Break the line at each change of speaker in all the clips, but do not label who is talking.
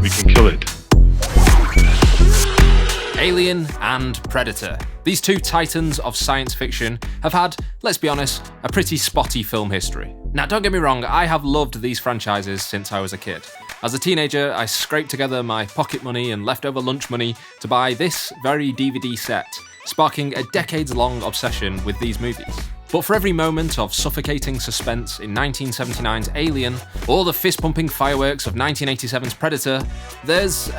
we can kill it.
Alien and Predator. These two titans of science fiction have had, let's be honest, a pretty spotty film history. Now, don't get me wrong, I have loved these franchises since I was a kid. As a teenager, I scraped together my pocket money and leftover lunch money to buy this very DVD set, sparking a decades-long obsession with these movies. But for every moment of suffocating suspense in 1979's Alien, or the fist-pumping fireworks of 1987's Predator, there's,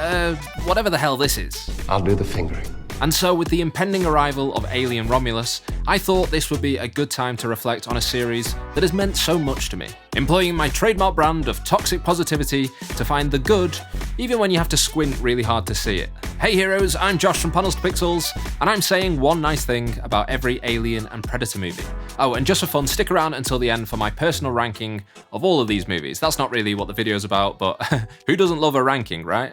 whatever the hell this is.
I'll do the fingering.
And so with the impending arrival of Alien Romulus, I thought this would be a good time to reflect on a series that has meant so much to me, employing my trademark brand of toxic positivity to find the good, even when you have to squint really hard to see it. Hey heroes, I'm Josh from Panels to Pixels, and I'm saying one nice thing about every Alien and Predator movie. Oh, and just for fun, stick around until the end for my personal ranking of all of these movies. That's not really what the video's about, but who doesn't love a ranking, right?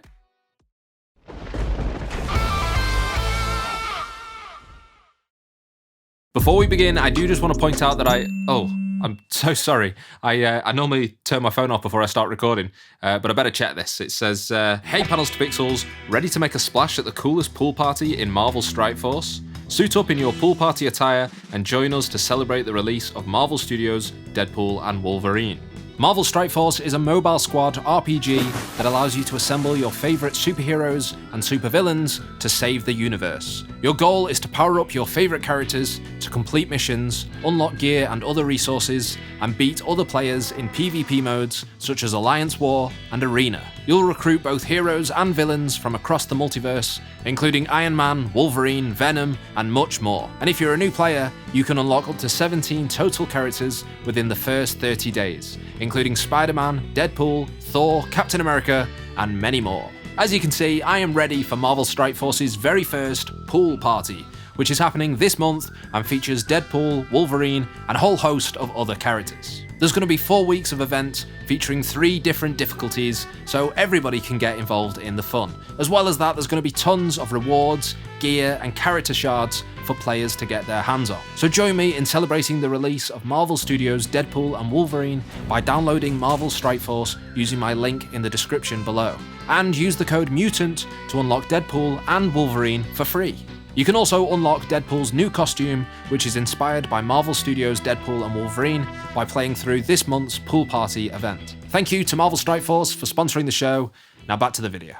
Before we begin, I do just want to point out that I'm so sorry. I normally turn my phone off before I start recording, but I better check this. It says, hey Panels to Pixels, ready to make a splash at the coolest pool party in Marvel Strike Force? Suit up in your pool party attire and join us to celebrate the release of Marvel Studios' Deadpool and Wolverine. Marvel Strike Force is a mobile squad RPG that allows you to assemble your favourite superheroes and supervillains to save the universe. Your goal is to power up your favourite characters, to complete missions, unlock gear and other resources, and beat other players in PvP modes such as Alliance War and Arena. You'll recruit both heroes and villains from across the multiverse, including Iron Man, Wolverine, Venom, and much more. And if you're a new player, you can unlock up to 17 total characters within the first 30 days, including Spider-Man, Deadpool, Thor, Captain America, and many more. As you can see, I am ready for Marvel Strike Force's very first pool party, which is happening this month and features Deadpool, Wolverine, and a whole host of other characters. There's going to be 4 weeks of events featuring 3 different difficulties, so everybody can get involved in the fun. As well as that, there's going to be tons of rewards, gear, and character shards for players to get their hands on. So join me in celebrating the release of Marvel Studios' Deadpool and Wolverine by downloading Marvel Strike Force using my link in the description below. And use the code MUTANT to unlock Deadpool and Wolverine for free. You can also unlock Deadpool's new costume, which is inspired by Marvel Studios' Deadpool and Wolverine, by playing through this month's pool party event. Thank you to Marvel Strike Force for sponsoring the show. Now back to the video.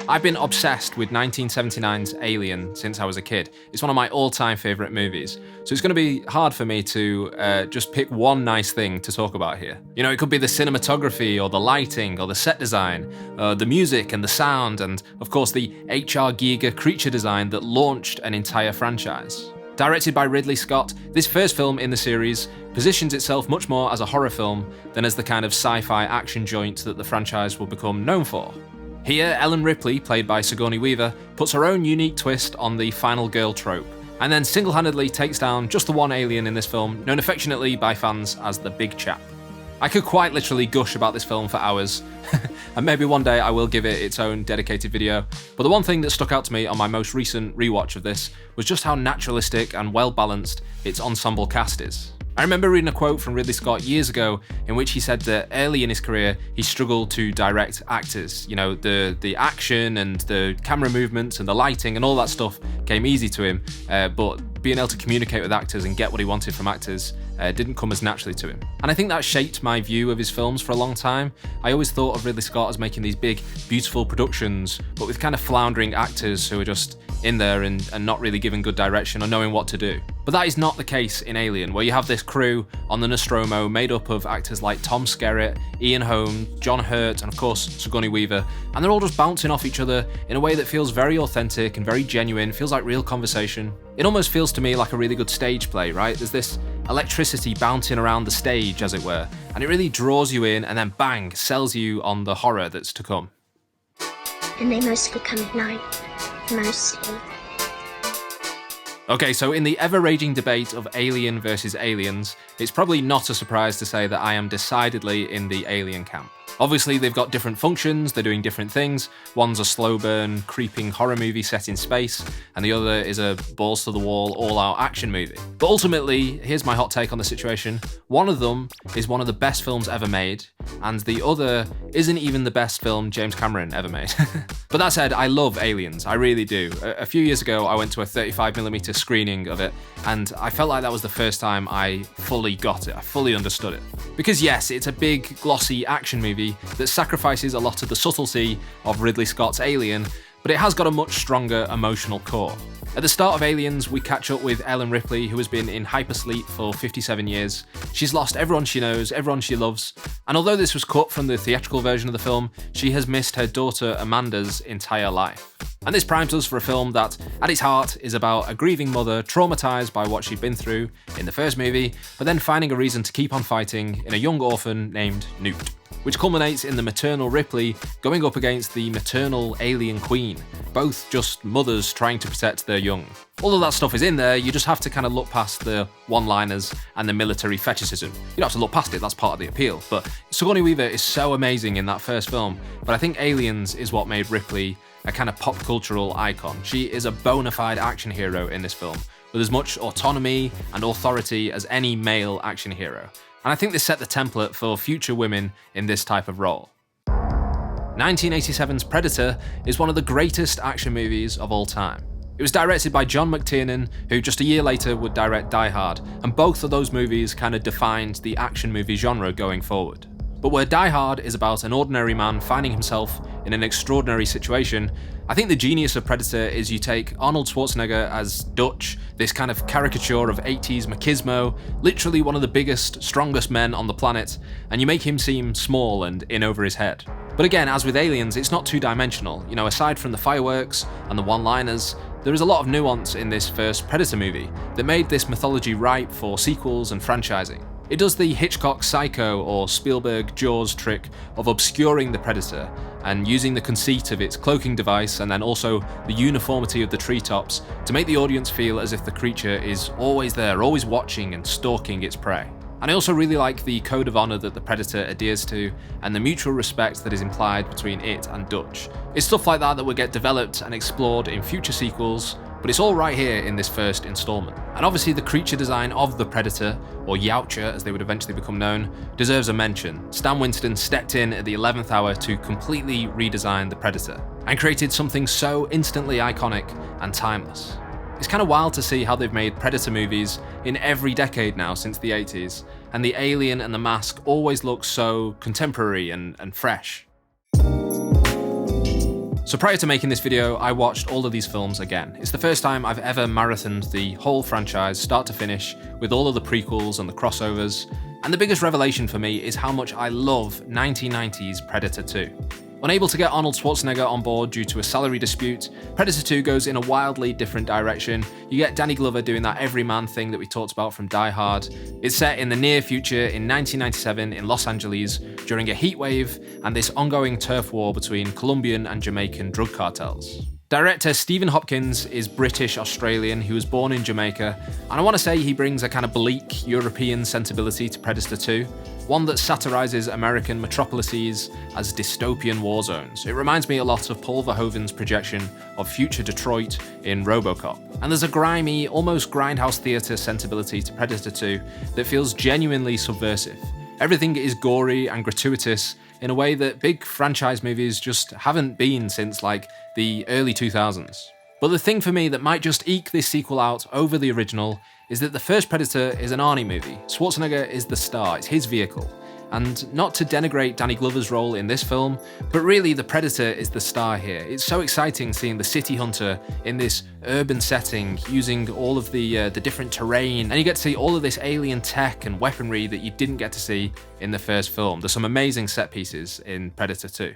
I've been obsessed with 1979's Alien since I was a kid. It's one of my all-time favourite movies. So it's going to be hard for me to just pick one nice thing to talk about here. You know, it could be the cinematography or the lighting or the set design, the music and the sound, and of course the H.R. Giger creature design that launched an entire franchise. Directed by Ridley Scott, this first film in the series positions itself much more as a horror film than as the kind of sci-fi action joint that the franchise will become known for. Here, Ellen Ripley, played by Sigourney Weaver, puts her own unique twist on the final girl trope, and then single-handedly takes down just the one alien in this film, known affectionately by fans as the Big Chap. I could quite literally gush about this film for hours, and maybe one day I will give it its own dedicated video, but the one thing that stuck out to me on my most recent rewatch of this was just how naturalistic and well-balanced its ensemble cast is. I remember reading a quote from Ridley Scott years ago in which he said that early in his career he struggled to direct actors. You know, the action and the camera movements and the lighting and all that stuff came easy to him, but being able to communicate with actors and get what he wanted from actors didn't come as naturally to him. And I think that shaped my view of his films for a long time. I always thought of Ridley Scott as making these big, beautiful productions, but with kind of floundering actors who are just in there and not really given good direction or knowing what to do. But that is not the case in Alien, where you have this crew on the Nostromo made up of actors like Tom Skerritt, Ian Holm, John Hurt, and of course Sigourney Weaver, and they're all just bouncing off each other in a way that feels very authentic and very genuine, feels like real conversation. It almost feels to me like a really good stage play, right? There's this electricity bouncing around the stage, as it were, and it really draws you in and then bang, sells you on the horror that's to come.
And they mostly come at night. Mostly.
Okay, so in the ever-raging debate of Alien versus Aliens, it's probably not a surprise to say that I am decidedly in the Alien camp. Obviously, they've got different functions, they're doing different things. One's a slow-burn, creeping horror movie set in space, and the other is a balls-to-the-wall, all-out action movie. But ultimately, here's my hot take on the situation. One of them is one of the best films ever made, and the other isn't even the best film James Cameron ever made. But that said, I love Aliens, I really do. A few years ago, I went to a 35mm screening of it, and I felt like that was the first time I fully got it, I fully understood it. Because yes, it's a big, glossy action movie that sacrifices a lot of the subtlety of Ridley Scott's Alien, but it has got a much stronger emotional core. At the start of Aliens, we catch up with Ellen Ripley, who has been in hypersleep for 57 years. She's lost everyone she knows, everyone she loves, and although this was cut from the theatrical version of the film, she has missed her daughter Amanda's entire life. And this primes us for a film that, at its heart, is about a grieving mother traumatized by what she'd been through in the first movie, but then finding a reason to keep on fighting in a young orphan named Newt, which culminates in the maternal Ripley going up against the maternal alien queen, both just mothers trying to protect their young. All of that stuff is in there, you just have to kind of look past the one-liners and the military fetishism. You don't have to look past it, that's part of the appeal. But Sigourney Weaver is so amazing in that first film, but I think Aliens is what made Ripley a kind of pop cultural icon. She is a bona fide action hero in this film, with as much autonomy and authority as any male action hero. And I think this set the template for future women in this type of role. 1987's Predator is one of the greatest action movies of all time. It was directed by John McTiernan, who just a year later would direct Die Hard, and both of those movies kind of defined the action movie genre going forward. But where Die Hard is about an ordinary man finding himself in an extraordinary situation, I think the genius of Predator is you take Arnold Schwarzenegger as Dutch, this kind of caricature of 80s machismo, literally one of the biggest, strongest men on the planet, and you make him seem small and in over his head. But again, as with Aliens, it's not two-dimensional. You know, aside from the fireworks and the one-liners, there is a lot of nuance in this first Predator movie that made this mythology ripe for sequels and franchising. It does the Hitchcock Psycho or Spielberg Jaws trick of obscuring the Predator and using the conceit of its cloaking device and then also the uniformity of the treetops to make the audience feel as if the creature is always there, always watching and stalking its prey. And I also really like the code of honor that the Predator adheres to and the mutual respect that is implied between it and Dutch. It's stuff like that that will get developed and explored in future sequels, but it's all right here in this first installment. And obviously the creature design of the Predator, or Yautja as they would eventually become known, deserves a mention. Stan Winston stepped in at the 11th hour to completely redesign the Predator, and created something so instantly iconic and timeless. It's kind of wild to see how they've made Predator movies in every decade now since the 80s, and the alien and the mask always look so contemporary and fresh. So prior to making this video, I watched all of these films again. It's the first time I've ever marathoned the whole franchise, start to finish, with all of the prequels and the crossovers, and the biggest revelation for me is how much I love 1990s Predator 2. Unable to get Arnold Schwarzenegger on board due to a salary dispute, Predator 2 goes in a wildly different direction. You get Danny Glover doing that everyman thing that we talked about from Die Hard. It's set in the near future in 1997 in Los Angeles during a heat wave and this ongoing turf war between Colombian and Jamaican drug cartels. Director Stephen Hopkins is British-Australian. He was born in Jamaica, and I want to say he brings a kind of bleak European sensibility to Predator 2, one that satirizes American metropolises as dystopian war zones. It reminds me a lot of Paul Verhoeven's projection of future Detroit in RoboCop. And there's a grimy, almost grindhouse theatre sensibility to Predator 2 that feels genuinely subversive. Everything is gory and gratuitous in a way that big franchise movies just haven't been since like the early 2000s. But the thing for me that might just eke this sequel out over the original is that the first Predator is an Arnie movie. Schwarzenegger is the star, it's his vehicle. And not to denigrate Danny Glover's role in this film, but really the Predator is the star here. It's so exciting seeing the city hunter in this urban setting, using all of the different terrain, and you get to see all of this alien tech and weaponry that you didn't get to see in the first film. There's some amazing set pieces in Predator 2.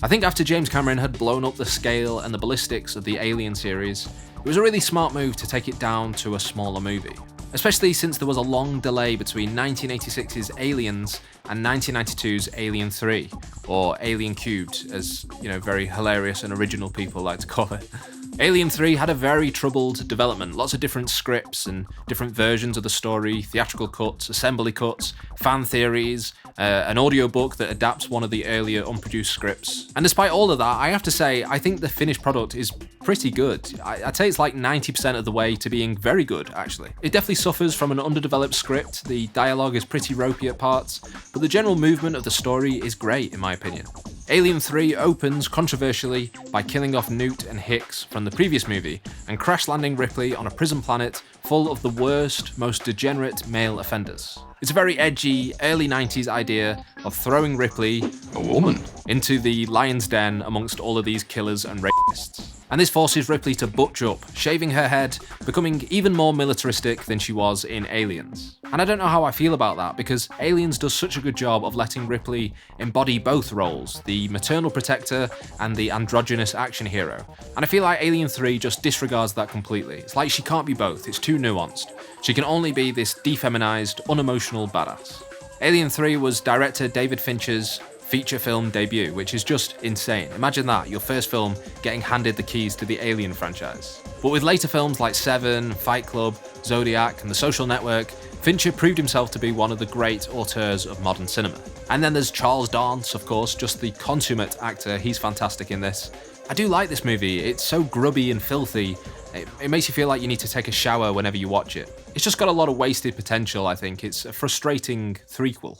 I think after James Cameron had blown up the scale and the ballistics of the Alien series, it was a really smart move to take it down to a smaller movie, especially since there was a long delay between 1986's Aliens and 1992's Alien 3, or Alien Cubed, as very hilarious and original people like to call it. Alien 3 had a very troubled development, lots of different scripts and different versions of the story, theatrical cuts, assembly cuts, fan theories, an audiobook that adapts one of the earlier unproduced scripts. And despite all of that, I have to say, I think the finished product is pretty good. I'd say it's like 90% of the way to being very good, actually. It definitely suffers from an underdeveloped script, the dialogue is pretty ropey at parts, but the general movement of the story is great, in my opinion. Alien 3 opens, controversially, by killing off Newt and Hicks from the previous movie and crash landing Ripley on a prison planet full of the worst, most degenerate male offenders. It's a very edgy, early 90s idea of throwing Ripley, a woman, into the lion's den amongst all of these killers and rapists. And this forces Ripley to butch up, shaving her head, becoming even more militaristic than she was in Aliens. And I don't know how I feel about that, because Aliens does such a good job of letting Ripley embody both roles, the maternal protector and the androgynous action hero. And I feel like Alien 3 just disregards that completely. It's like she can't be both, it's too nuanced. She can only be this defeminized, unemotional badass. Alien 3 was director David Fincher's feature film debut, which is just insane. Imagine that, your first film getting handed the keys to the Alien franchise. But with later films like Seven, Fight Club, Zodiac, and The Social Network, Fincher proved himself to be one of the great auteurs of modern cinema. And then there's Charles Dance, of course, just the consummate actor, he's fantastic in this. I do like this movie, it's so grubby and filthy, it makes you feel like you need to take a shower whenever you watch it. It's just got a lot of wasted potential, I think. It's a frustrating threequel.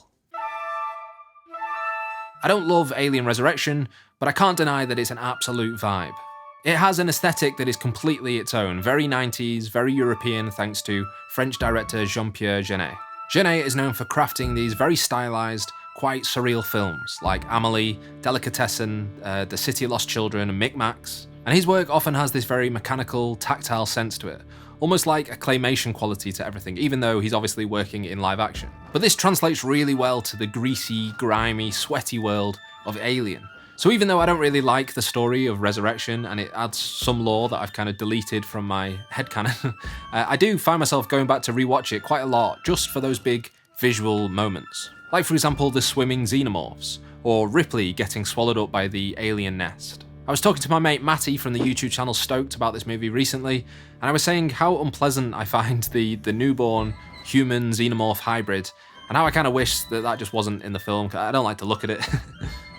I don't love Alien Resurrection, but I can't deny that it's an absolute vibe. It has an aesthetic that is completely its own, very 90s, very European thanks to French director Jean-Pierre Jeunet. Jeunet is known for crafting these very stylized, quite surreal films like Amélie, Delicatessen, The City of Lost Children, and Micmacs. And his work often has this very mechanical, tactile sense to it, almost like a claymation quality to everything, even though he's obviously working in live action. But this translates really well to the greasy, grimy, sweaty world of Alien. So even though I don't really like the story of Resurrection, and it adds some lore that I've kind of deleted from my headcanon, I do find myself going back to rewatch it quite a lot, just for those big visual moments. Like for example, the swimming xenomorphs, or Ripley getting swallowed up by the alien nest. I was talking to my mate Matty from the YouTube channel Stoked about this movie recently, and I was saying how unpleasant I find the newborn human xenomorph hybrid, and how I kind of wish that just wasn't in the film. I don't like to look at it.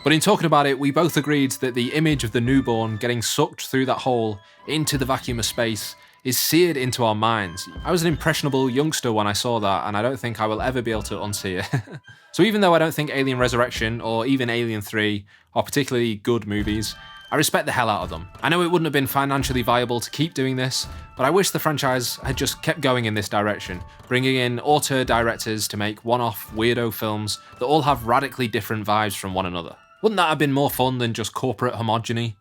But in talking about it, we both agreed that the image of the newborn getting sucked through that hole into the vacuum of space is seared into our minds. I was an impressionable youngster when I saw that, and I don't think I will ever be able to unsee it. So even though I don't think Alien Resurrection or even Alien 3 are particularly good movies, I respect the hell out of them. I know it wouldn't have been financially viable to keep doing this, but I wish the franchise had just kept going in this direction, bringing in auteur directors to make one-off weirdo films that all have radically different vibes from one another. Wouldn't that have been more fun than just corporate homogeny?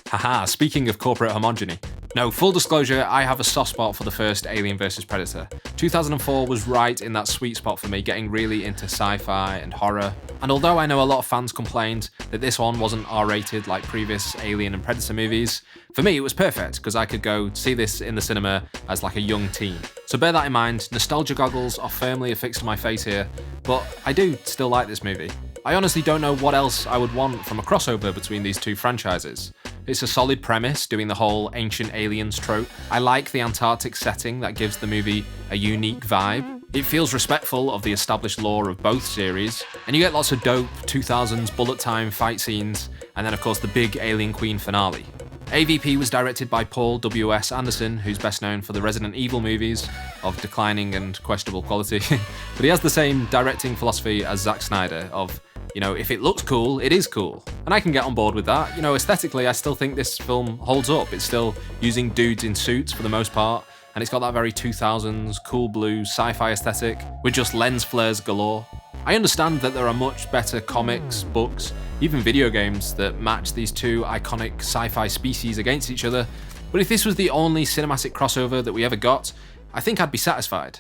Haha, speaking of corporate homogeny. No, full disclosure, I have a soft spot for the first Alien vs Predator. 2004 was right in that sweet spot for me, getting really into sci-fi and horror. And although I know a lot of fans complained that this one wasn't R-rated like previous Alien and Predator movies, for me it was perfect because I could go see this in the cinema as like a young teen. So bear that in mind, nostalgia goggles are firmly affixed to my face here, but I do still like this movie. I honestly don't know what else I would want from a crossover between these two franchises. It's a solid premise, doing the whole ancient aliens trope. I like the Antarctic setting that gives the movie a unique vibe. It feels respectful of the established lore of both series, and you get lots of dope 2000s bullet time fight scenes, and then of course the big Alien Queen finale. AVP was directed by Paul W.S. Anderson, who's best known for the Resident Evil movies of declining and questionable quality, but he has the same directing philosophy as Zack Snyder of, if it looks cool, it is cool. And I can get on board with that. Aesthetically, I still think this film holds up. It's still using dudes in suits for the most part, and it's got that very 2000s cool blue sci-fi aesthetic with just lens flares galore. I understand that there are much better comics, books, even video games that match these two iconic sci-fi species against each other, but if this was the only cinematic crossover that we ever got, I think I'd be satisfied.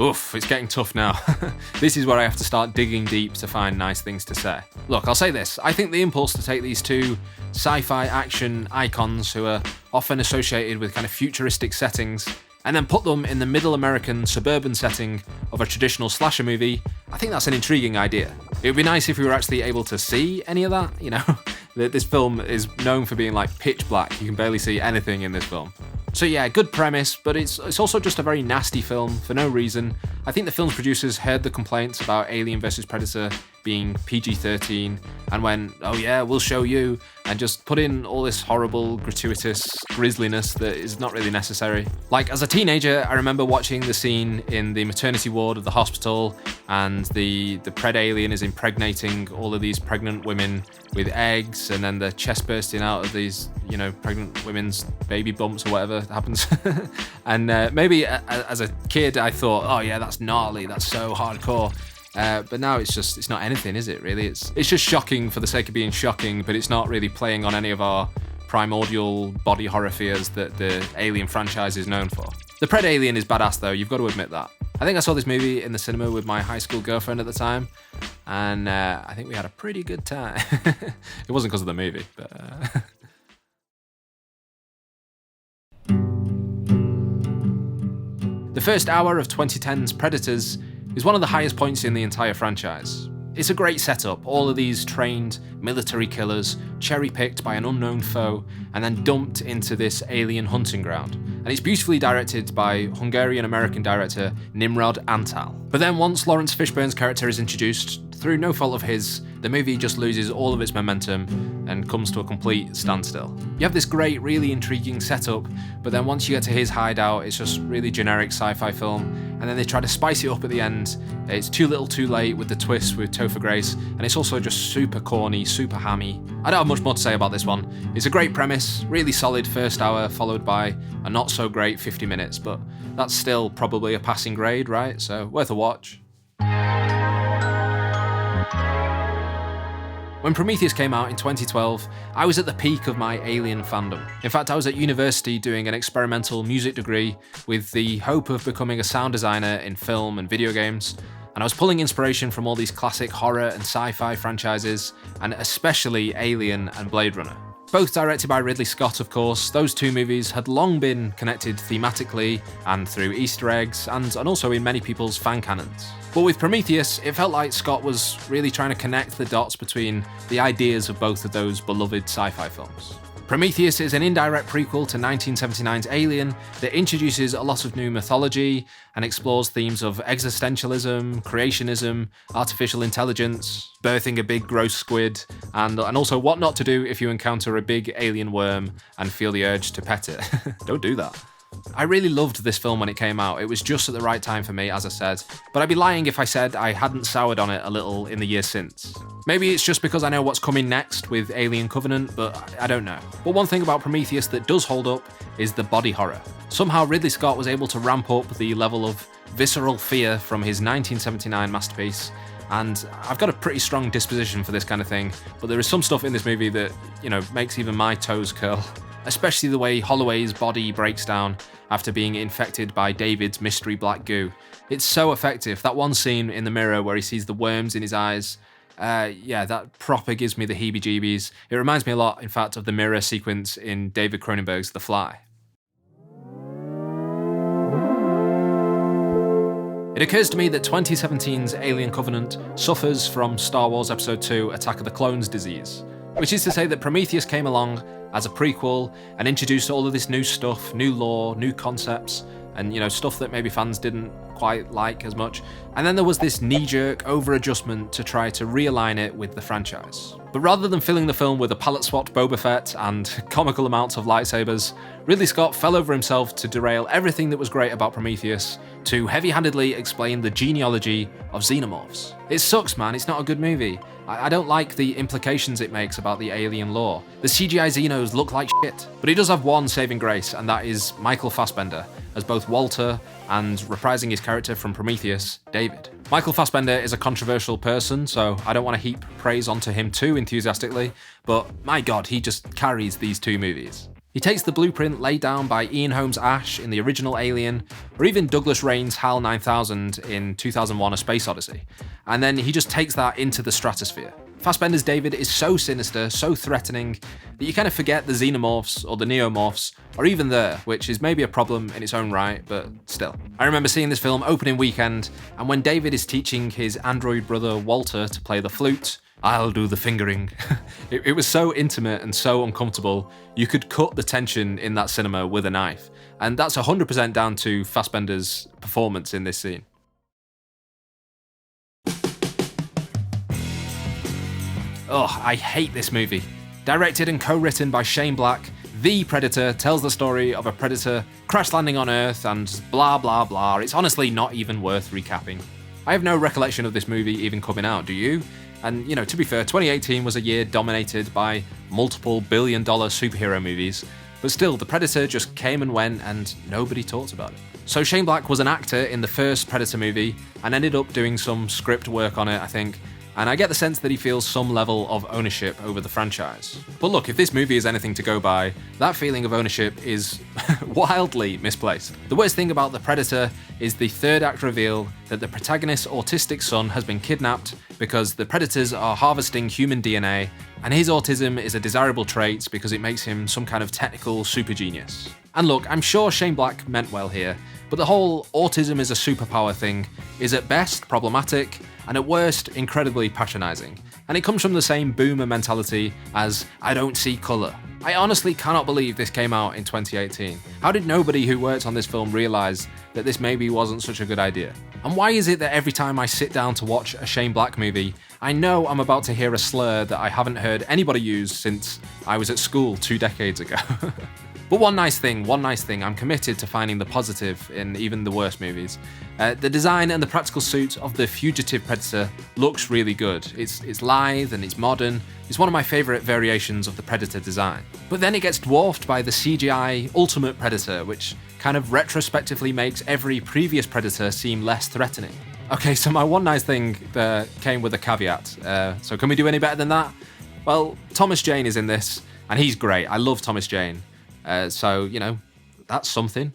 Oof, it's getting tough now. This is where I have to start digging deep to find nice things to say. Look, I'll say this. I think the impulse to take these two sci-fi action icons who are often associated with kind of futuristic settings and then put them in the middle American suburban setting of a traditional slasher movie, I think that's an intriguing idea. It would be nice if we were actually able to see any of that, you know? This film is known for being like pitch black, you can barely see anything in this film. So yeah, good premise, but it's also just a very nasty film for no reason. I think the film's producers heard the complaints about Alien vs Predator being PG-13 and went, oh yeah, we'll show you, and just put in all this horrible, gratuitous grisliness that is not really necessary. Like, as a teenager, I remember watching the scene in the maternity ward of the hospital, and the pred alien is impregnating all of these pregnant women with eggs, and then the chest bursting out of these, you know, pregnant women's baby bumps or whatever happens. And maybe as a kid, I thought, oh yeah, that's gnarly, that's so hardcore. But now it's not anything, is it, really? It's just shocking for the sake of being shocking, but it's not really playing on any of our primordial body horror fears that the Alien franchise is known for. The Pred Alien is badass though, you've got to admit that. I think I saw this movie in the cinema with my high school girlfriend at the time, and I think we had a pretty good time. It wasn't because of the movie, but... The first hour of 2010's Predators is one of the highest points in the entire franchise. It's a great setup, all of these trained military killers cherry-picked by an unknown foe and then dumped into this alien hunting ground. And it's beautifully directed by Hungarian-American director Nimrod Antal. But then once Lawrence Fishburne's character is introduced, through no fault of his, the movie just loses all of its momentum and comes to a complete standstill. You have this great, really intriguing setup, but then once you get to his hideout, it's just really generic sci-fi film, and then they try to spice it up at the end. It's too little too late with the twist with Topher Grace, and it's also just super corny, super hammy. I don't have much more to say about this one. It's a great premise, really solid first hour, followed by a not so great 50 minutes, but that's still probably a passing grade, right? So worth a watch. When Prometheus came out in 2012, I was at the peak of my Alien fandom. In fact, I was at university doing an experimental music degree with the hope of becoming a sound designer in film and video games, and I was pulling inspiration from all these classic horror and sci-fi franchises, and especially Alien and Blade Runner. Both directed by Ridley Scott, of course, those two movies had long been connected thematically and through Easter eggs, and also in many people's fan canons. But with Prometheus, it felt like Scott was really trying to connect the dots between the ideas of both of those beloved sci-fi films. Prometheus is an indirect prequel to 1979's Alien that introduces a lot of new mythology and explores themes of existentialism, creationism, artificial intelligence, birthing a big gross squid, and also what not to do if you encounter a big alien worm and feel the urge to pet it. Don't do that. I really loved this film when it came out. It was just at the right time for me, as I said, but I'd be lying if I said I hadn't soured on it a little in the years since. Maybe it's just because I know what's coming next with Alien Covenant, but I don't know. But one thing about Prometheus that does hold up is the body horror. Somehow Ridley Scott was able to ramp up the level of visceral fear from his 1979 masterpiece, and I've got a pretty strong disposition for this kind of thing, but there is some stuff in this movie that, you know, makes even my toes curl. Especially the way Holloway's body breaks down after being infected by David's mystery black goo. It's so effective. That one scene in the mirror where he sees the worms in his eyes, yeah, that proper gives me the heebie-jeebies. It reminds me a lot, in fact, of the mirror sequence in David Cronenberg's The Fly. It occurs to me that 2017's Alien Covenant suffers from Star Wars Episode 2 Attack of the Clones disease, which is to say that Prometheus came along as a prequel and introduced all of this new stuff, new lore, new concepts, and, you know, stuff that maybe fans didn't quite like as much. And then there was this knee-jerk over-adjustment to try to realign it with the franchise. But rather than filling the film with a palette-swapped Boba Fett and comical amounts of lightsabers, Ridley Scott fell over himself to derail everything that was great about Prometheus to heavy-handedly explain the genealogy of xenomorphs. It sucks, man. It's not a good movie. I don't like the implications it makes about the alien lore. The CGI Xenos look like shit. But it does have one saving grace, and that is Michael Fassbender, as both Walter and, reprising his character from Prometheus, David. Michael Fassbender is a controversial person, so I don't want to heap praise onto him too enthusiastically, but my god, he just carries these two movies. He takes the blueprint laid down by Ian Holmes Ash in the original Alien, or even Douglas Rain's HAL 9000 in 2001: A Space Odyssey, and then he just takes that into the stratosphere. Fassbender's David is so sinister, so threatening, that you kind of forget the xenomorphs or the neomorphs are even there, which is maybe a problem in its own right, but still. I remember seeing this film opening weekend, and when David is teaching his android brother Walter to play the flute, I'll do the fingering. It was so intimate and so uncomfortable, you could cut the tension in that cinema with a knife. And that's 100% down to Fassbender's performance in this scene. Oh, I hate this movie. Directed and co-written by Shane Black, The Predator tells the story of a predator crash landing on Earth and blah blah blah. It's honestly not even worth recapping. I have no recollection of this movie even coming out, do you? And, to be fair, 2018 was a year dominated by multiple billion-dollar superhero movies, but still, The Predator just came and went and nobody talked about it. So Shane Black was an actor in the first Predator movie and ended up doing some script work on it, I think, and I get the sense that he feels some level of ownership over the franchise. But look, if this movie is anything to go by, that feeling of ownership is wildly misplaced. The worst thing about The Predator is the third act reveal that the protagonist's autistic son has been kidnapped because the predators are harvesting human DNA, and his autism is a desirable trait because it makes him some kind of technical super genius. And look, I'm sure Shane Black meant well here, but the whole autism is a superpower thing is at best problematic, and at worst incredibly patronising. And it comes from the same boomer mentality as I don't see colour. I honestly cannot believe this came out in 2018. How did nobody who worked on this film realise that this maybe wasn't such a good idea? And why is it that every time I sit down to watch a Shane Black movie, I know I'm about to hear a slur that I haven't heard anybody use since I was at school 2 decades ago? But one nice thing, I'm committed to finding the positive in even the worst movies. The design and the practical suit of the fugitive Predator looks really good. It's lithe and it's modern. It's one of my favourite variations of the Predator design. But then it gets dwarfed by the CGI Ultimate Predator, which kind of retrospectively makes every previous Predator seem less threatening. Okay, so my one nice thing came with a caveat. So can we do any better than that? Well, Thomas Jane is in this, and he's great. I love Thomas Jane. So, that's something.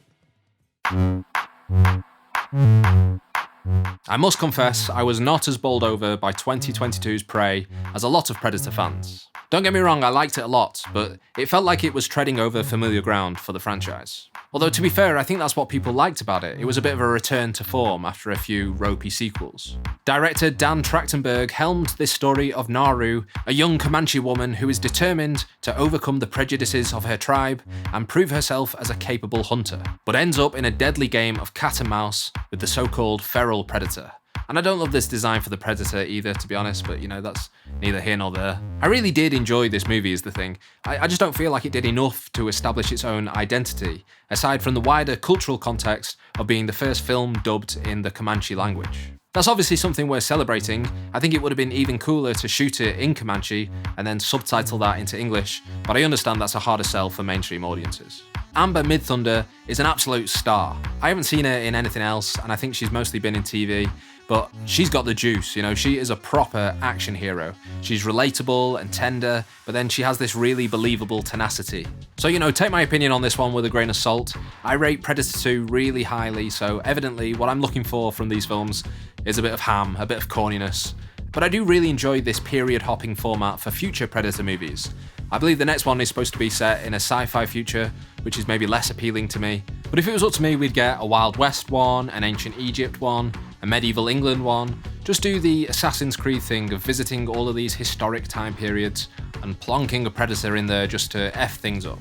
I must confess, I was not as bowled over by 2022's Prey as a lot of Predator fans. Don't get me wrong, I liked it a lot, but it felt like it was treading over familiar ground for the franchise. Although, to be fair, I think that's what people liked about it. It was a bit of a return to form after a few ropey sequels. Director Dan Trachtenberg helmed this story of Naru, a young Comanche woman who is determined to overcome the prejudices of her tribe and prove herself as a capable hunter, but ends up in a deadly game of cat and mouse with the so-called feral predator. And I don't love this design for the Predator either, to be honest, but that's neither here nor there. I really did enjoy this movie is the thing. I just don't feel like it did enough to establish its own identity, aside from the wider cultural context of being the first film dubbed in the Comanche language. That's obviously something worth celebrating. I think it would have been even cooler to shoot it in Comanche and then subtitle that into English, but I understand that's a harder sell for mainstream audiences. Amber Midthunder is an absolute star. I haven't seen her in anything else, and I think she's mostly been in TV, but she's got the juice, she is a proper action hero. She's relatable and tender, but then she has this really believable tenacity. So, take my opinion on this one with a grain of salt. I rate Predator 2 really highly, so evidently what I'm looking for from these films is a bit of ham, a bit of corniness. But I do really enjoy this period-hopping format for future Predator movies. I believe the next one is supposed to be set in a sci-fi future, which is maybe less appealing to me. But if it was up to me, we'd get a Wild West one, an Ancient Egypt one, a Medieval England one. Just do the Assassin's Creed thing of visiting all of these historic time periods and plonking a Predator in there just to F things up.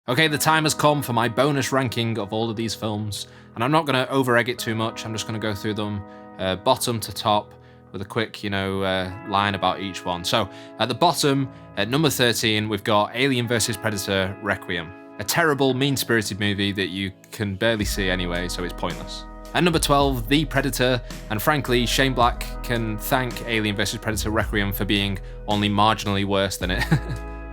Okay, the time has come for my bonus ranking of all of these films, and I'm not going to over-egg it too much. I'm just going to go through them bottom to top with a quick, line about each one. So, at the bottom, at number 13, we've got Alien vs. Predator Requiem. A terrible, mean-spirited movie that you can barely see anyway, so it's pointless. At number 12, The Predator, and frankly, Shane Black can thank Alien vs. Predator Requiem for being only marginally worse than it.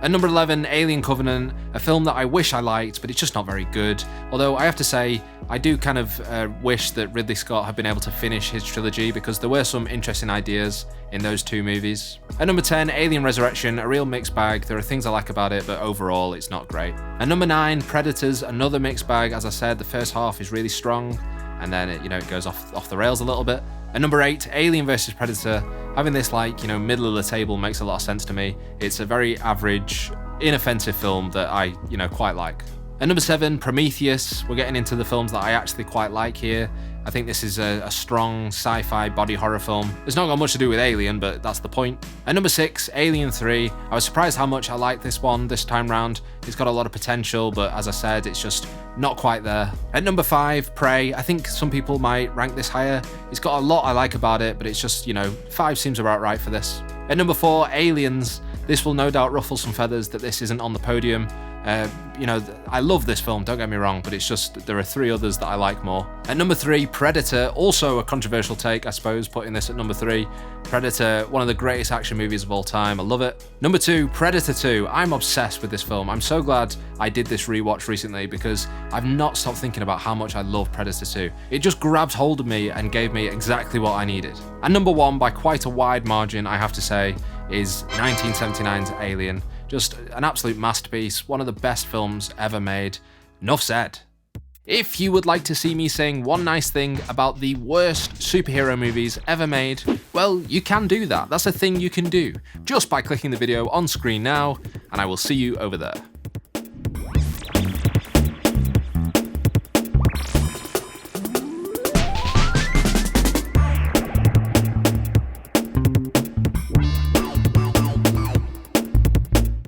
At number 11, Alien Covenant, a film that I wish I liked, but it's just not very good. Although I have to say, I do kind of wish that Ridley Scott had been able to finish his trilogy because there were some interesting ideas in those two movies. At number 10, Alien Resurrection, a real mixed bag. There are things I like about it, but overall it's not great. At number 9, Predators, another mixed bag. As I said, the first half is really strong, and then it goes off the rails a little bit. At number 8, Alien vs Predator. Having this middle of the table makes a lot of sense to me. It's a very average, inoffensive film that I, quite like. At number 7, Prometheus. We're getting into the films that I actually quite like here. I think this is a strong sci-fi body horror film. It's not got much to do with Alien, but that's the point. At number 6, Alien 3. I was surprised how much I liked this one this time round. It's got a lot of potential, but as I said, it's just not quite there. At number 5, Prey. I think some people might rank this higher. It's got a lot I like about it, but it's just, 5 seems about right for this. At number 4, Aliens. This will no doubt ruffle some feathers that this isn't on the podium. I love this film, don't get me wrong, but it's just there are 3 others that I like more. At number 3, Predator, also a controversial take, I suppose, putting this at number 3. Predator, one of the greatest action movies of all time, I love it. Number 2, Predator 2, I'm obsessed with this film. I'm so glad I did this rewatch recently because I've not stopped thinking about how much I love Predator 2. It just grabbed hold of me and gave me exactly what I needed. And number 1, by quite a wide margin, I have to say, is 1979's Alien. Just an absolute masterpiece, one of the best films ever made. Enough said. If you would like to see me saying one nice thing about the worst superhero movies ever made, well, you can do that. That's a thing you can do, just by clicking the video on screen now, and I will see you over there.